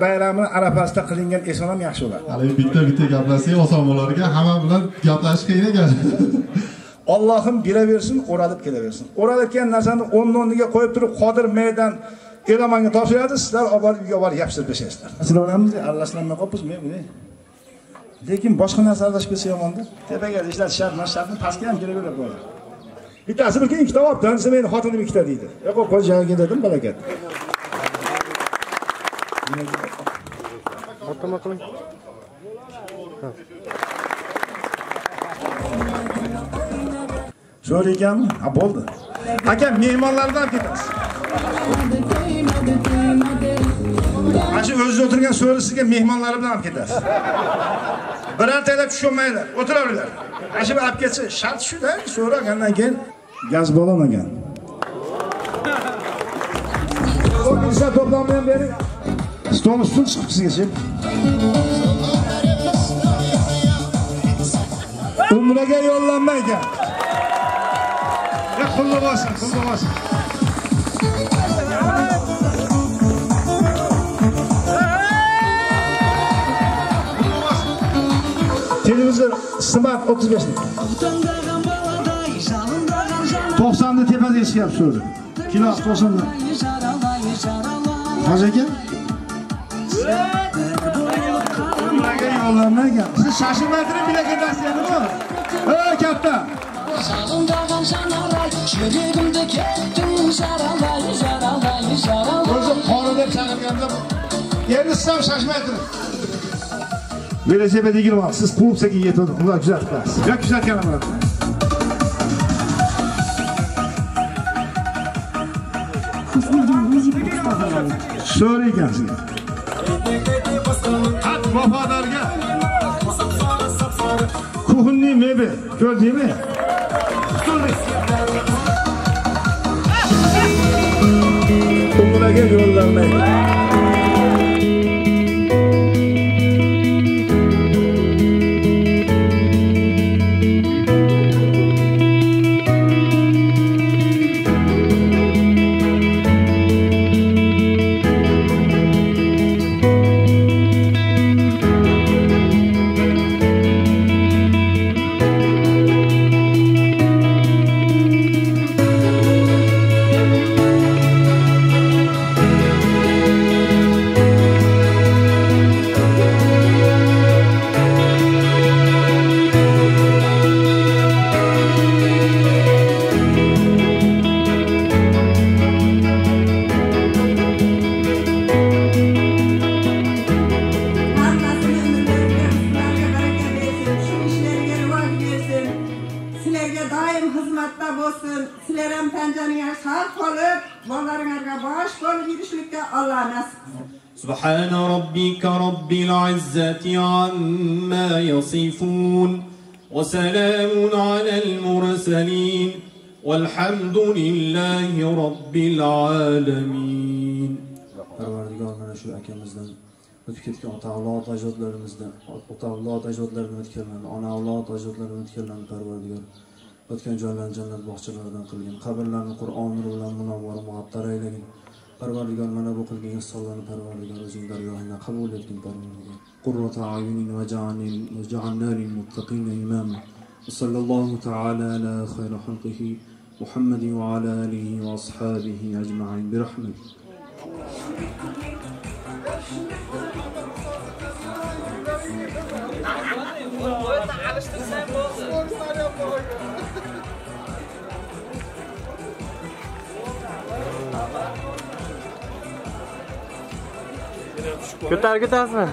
bayramini arafasida qilingan eson ham yaxshi bo'ladi. Hali bitta gaplashsak oson bo'lar ekan, hamma bilan gaplashish qiyin ekan. Allohim beraversin, o'ralib kelaversin. O'ralayotgan narsani o'rniga qo'yib turib, Qodir maydan Elamanga topshiradi, sizlar olib uyga olib yapishtirib tashlaysizlar. Sizlarimiz aralashlanmay qolibmiz men buni. Lekin boshqa narsa aralashib kelsa yomonda. Tepaga ishlatishar, mashartni pastga ham kelaveradi bolalar. Bittasi bir ikkita olibdi, desa meni xotinim ikkita deydi. Yo'q, qo'y joyiga dedim, barakat. O'tma qiling. Sho'r ekanmi? Ha, bo'ldi. Aka, mehmonlardan ketamiz. Mana shu o'zingiz o'tirgan so'ri sizga mehmonlari bilan ham ketasiz. Birortalar tushunmaylar, o'tiraverlar. Mana shu olib ketsa, shart shu-da, so'ragandan keyin gaz bo'lamagan. O'zingizlar to'plamdan beri stol ustun chiqib sizgacha. Umraga yo'llanmaygan. Ya qulluq olsin, qulluq olsin. Televizor Smart 35 ning. 90 da tepasiga chiqyapti so'ri. Kilo 90 da. Hozir aka? Umraga yo'llanmagan. Siz shashilmay turib bilakadasizmi? Ey katta. O'zi qora deb chaqirganda endi siz ham shashmay turing. Velosiped egilib olasiz, siz klubsaga yetib, ular kuzatib qo'yasiz. Yo'q, kuzatgan bo'lar. So'ra ekansiz. Hat vafodorga. Kuxunni mebel, ko'rdingmi? Umraga yo'llanmaydi. سبحان ربك رب العزة عما يصفون وسلام على المرسلين والحمد لله رب العالمين. Parvardigor mana shu akamizdan o'tib ketgan ota-avlod ajdodlarimizdan, ota-avlod ajdodlaridan o'tganlar, ona-avlod ajdodlaridan o'tganlar Parvardigor o'tgan joylarni jannat bog'chalaridan qilgin, qabrlarni Qur'on nuri bilan munavvar muattar aylagin. Parvardigor mana bu qilgan ihsonlarni Parvardigor o'zing dargohingda qabul etgin Parvardigor. Qurrata ayunin va ja'alna lil muttaqina imama. Sallallohu ta'ala ala khayri xalqihi Muhammadin va ala alihi va ashabihi ajma'in bi rahmatik. Ko'tarib ketasizmi?